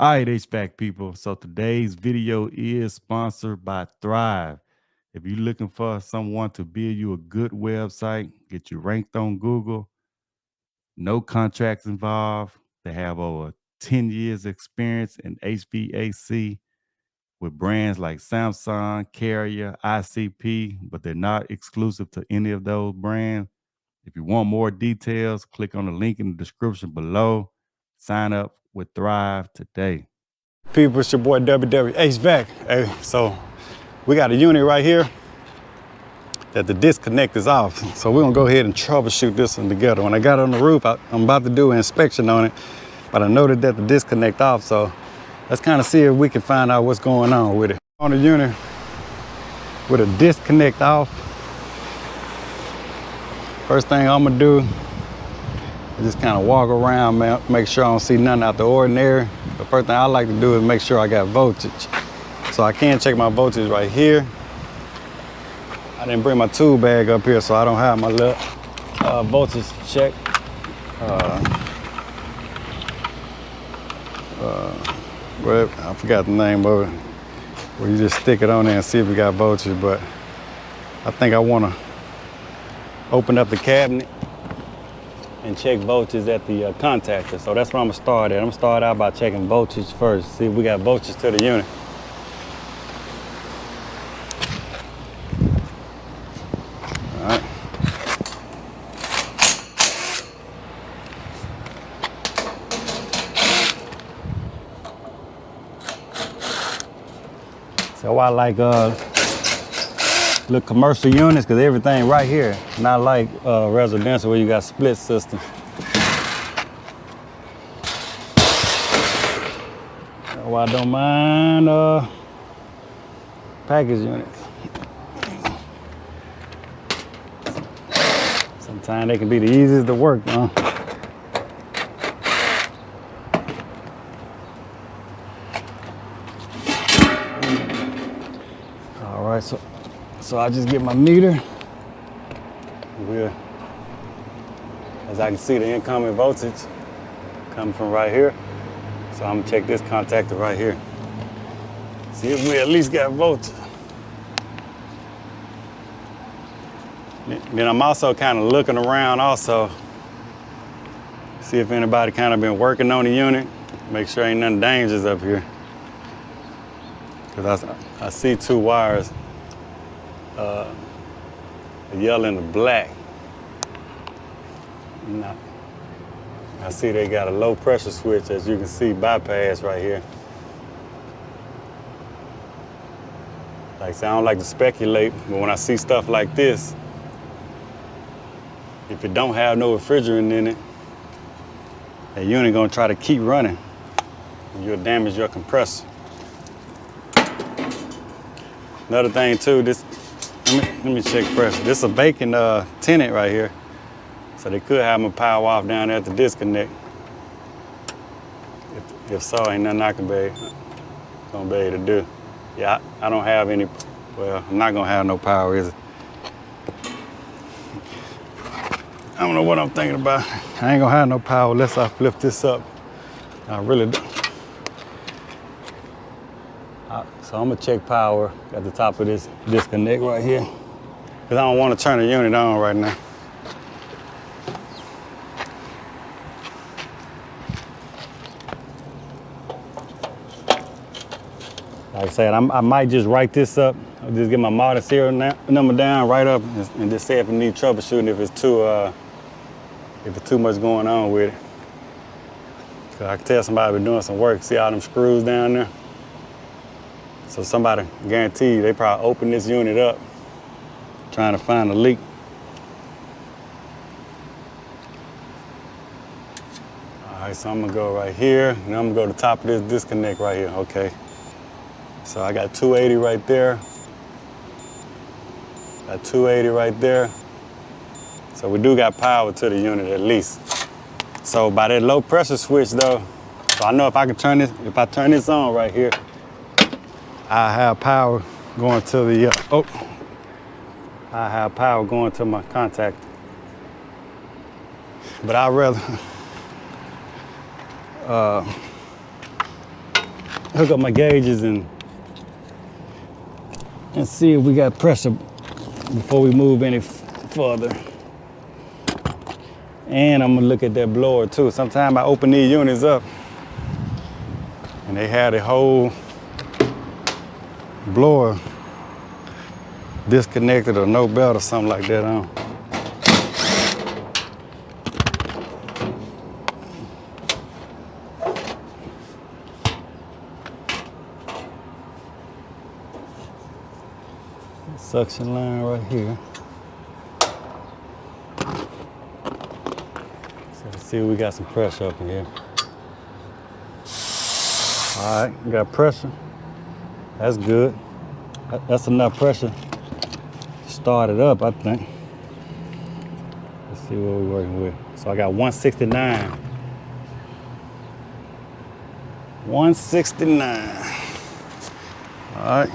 All right, HVAC people. So today's video is sponsored by Thrive. If you're looking for someone to build you a good website, get you ranked on Google, no contracts involved, they have over 10 years experience in HVAC with brands like Samsung, Carrier, ICP, but they're not exclusive to any of those brands. If you want more details, click on the link in the description below. Sign up with Thrive today. People, it's your boy WW HVAC. Hey, so we got a unit right here that the disconnect is off. So we're gonna go ahead and troubleshoot this one together. When I got on the roof, I'm about to do an inspection on it, but I noted that the disconnect off. So let's kind of see if we can find out what's going on with it. On the unit with a disconnect off, first thing I'm gonna do is just kind of walk around, man, make sure I don't see nothing out the ordinary. The first thing I like to do is make sure I got voltage. So I can check my voltage right here. I didn't bring my tool bag up here, so I don't have my little voltage check. I forgot the name of it. Where you just stick it on there and see if you got voltage, but I think I wanna open up the cabinet and check voltage at the contactor. So that's where I'm gonna start at. I'm gonna start out by checking voltage first, see if we got voltage to the unit. All right. So I like little commercial units because everything right here, not like residential where you got split system. So I don't mind package units. Sometimes they can be the easiest to work on. All right, so I just get my meter. As I can see, the incoming voltage coming from right here. So I'm gonna check this contactor right here. See if we at least got voltage. Then I'm also kind of looking around also. See if anybody kind of been working on the unit. Make sure ain't nothing dangerous up here. Cause I see two wires, the yellow and the black. I see they got a low pressure switch, as you can see, bypass right here. Like I said, I don't like to speculate, but when I see stuff like this, if it don't have no refrigerant in it, that unit gonna try to keep running. You'll damage your compressor. Another thing too, let me check pressure. This is a vacant tenant right here. So they could have my power off down there at the disconnect. If so, ain't nothing I can gonna be able to do. Yeah, I don't have any, well, I'm not gonna have no power, is it? I don't know what I'm thinking about. I ain't gonna have no power unless I flip this up. I really don't. So I'm gonna check power at the top of this disconnect right here. Cause I don't wanna turn the unit on right now. Like I said, I might just write this up. I'll just get my model serial number down, write up, and just say if it needs troubleshooting, if it's too much going on with it. So I can tell somebody been doing some work. See all them screws down there? So somebody, guarantee you, they probably opened this unit up, trying to find a leak. All right, so I'm gonna go right here, and I'm gonna go to the top of this disconnect right here, okay. So I got 280 right there. Got 280 right there. So we do got power to the unit at least. So by that low pressure switch though, so I know if I can turn this, if I turn this on right here, I have power going to the, I have power going to my contactor. But I'd rather hook up my gauges and see if we got pressure before we move any further. And I'm gonna look at that blower too. Sometimes I open these units up and they have the whole blower disconnected or no belt or something like that on. Suction line right here. So let's see if we got some pressure up in here. All right, we got pressure. That's good. That's enough pressure to start it up, I think. Let's see what we're working with. So I got 169. 169. All right.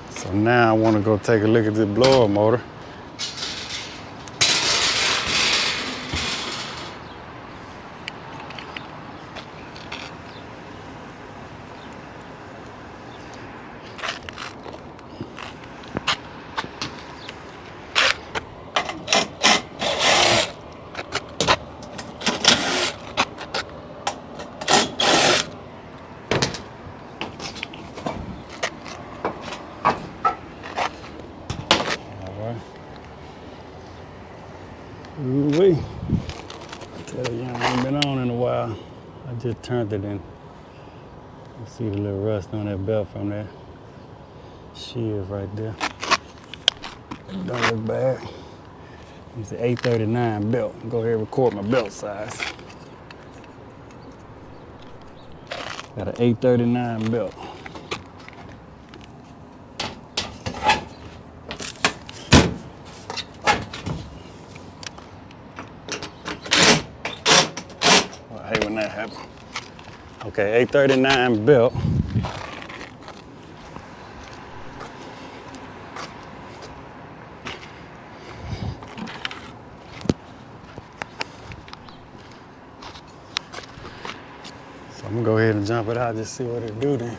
So now I want to go take a look at this blower motor. Ooh-wee. Tell you, I ain't been on in a while. I just turned it in. You see the little rust on that belt from that shears right there. Don't look bad. It's an 839 belt. Go ahead and record my belt size. Got an 839 belt. I hate when that happens. Okay, 839 belt. So I'm gonna go ahead and jump it out, just see what it do then.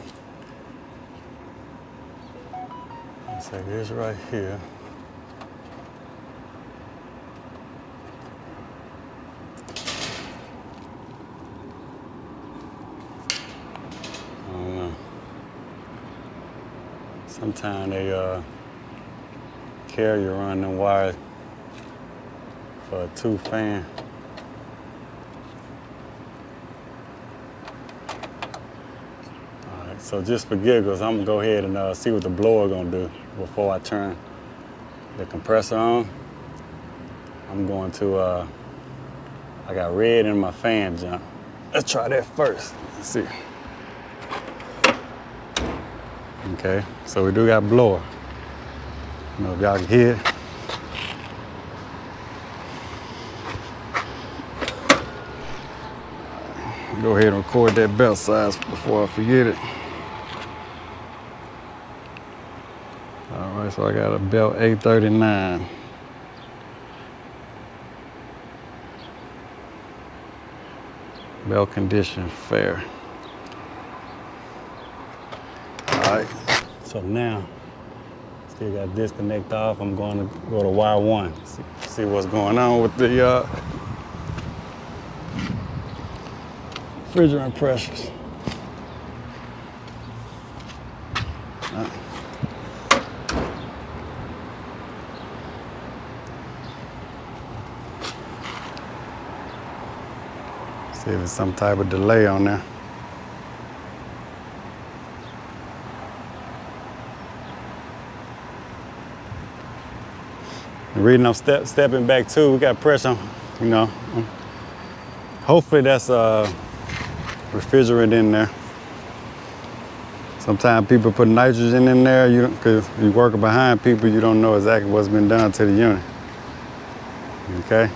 Let's take this right here. Sometimes they carry you around them wires for a 2 fan. All right, so just for giggles, I'm gonna go ahead and see what the blower gonna do before I turn the compressor on. I'm going to, I got red in my fan jump. Let's try that first. Let's see. Okay, so we do got blower. I don't know if y'all can hear it. Go ahead and record that belt size before I forget it. All right, so I got a belt 839. Belt condition fair. All right, so now, still got disconnect off. I'm going to go to wire 1, see what's going on with the refrigerant pressures. See if there's some type of delay on there. The reason I'm stepping back too, we got pressure, you know. Hopefully that's refrigerant in there. Sometimes people put nitrogen in there, because you're working behind people, you don't know exactly what's been done to the unit. Okay?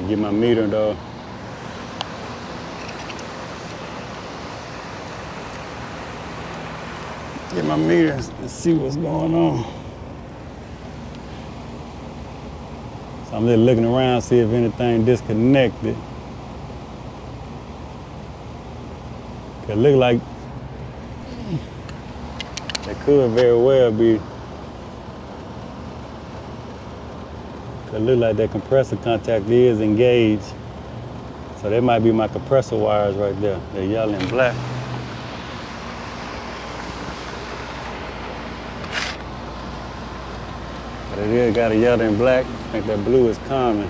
Get my meter though. Get my meter and see what's going on. So I'm just looking around, see if anything disconnected. It look like it could very well be. It look like that compressor contact is engaged. So that might be my compressor wires right there. They're yellow and black. But it is got a yellow and black. I think that blue is common.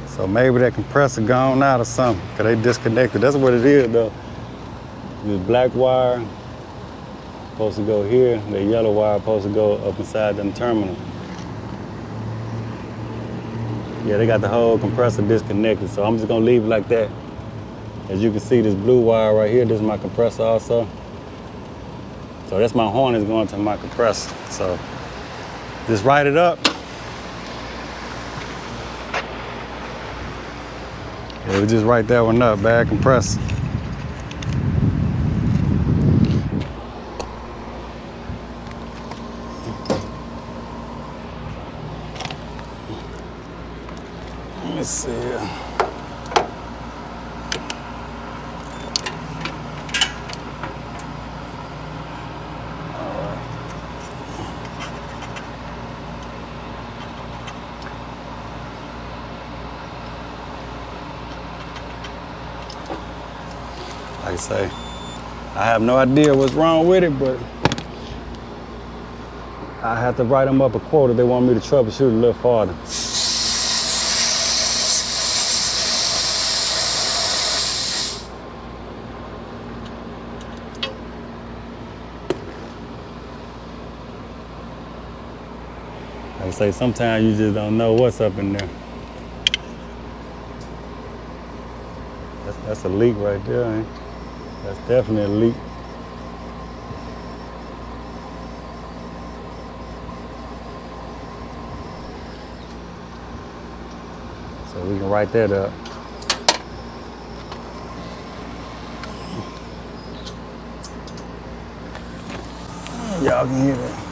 So maybe that compressor gone out or something, because they disconnected. That's what it is though. This black wire supposed to go here. The yellow wire supposed to go up inside them terminal. Yeah, they got the whole compressor disconnected, so I'm just gonna leave it like that. As you can see, this blue wire right here, this is my compressor also. So that's my harness going to my compressor. So just write it up. Yeah, we just write that one up, bad compressor. Let me see here. Like I say, I have no idea what's wrong with it, but I have to write them up a quote if they want me to troubleshoot a little farther. Like I say, sometimes you just don't know what's up in there. That's a leak right there, ain't it? That's definitely a leak. So we can write that up. Y'all can hear that.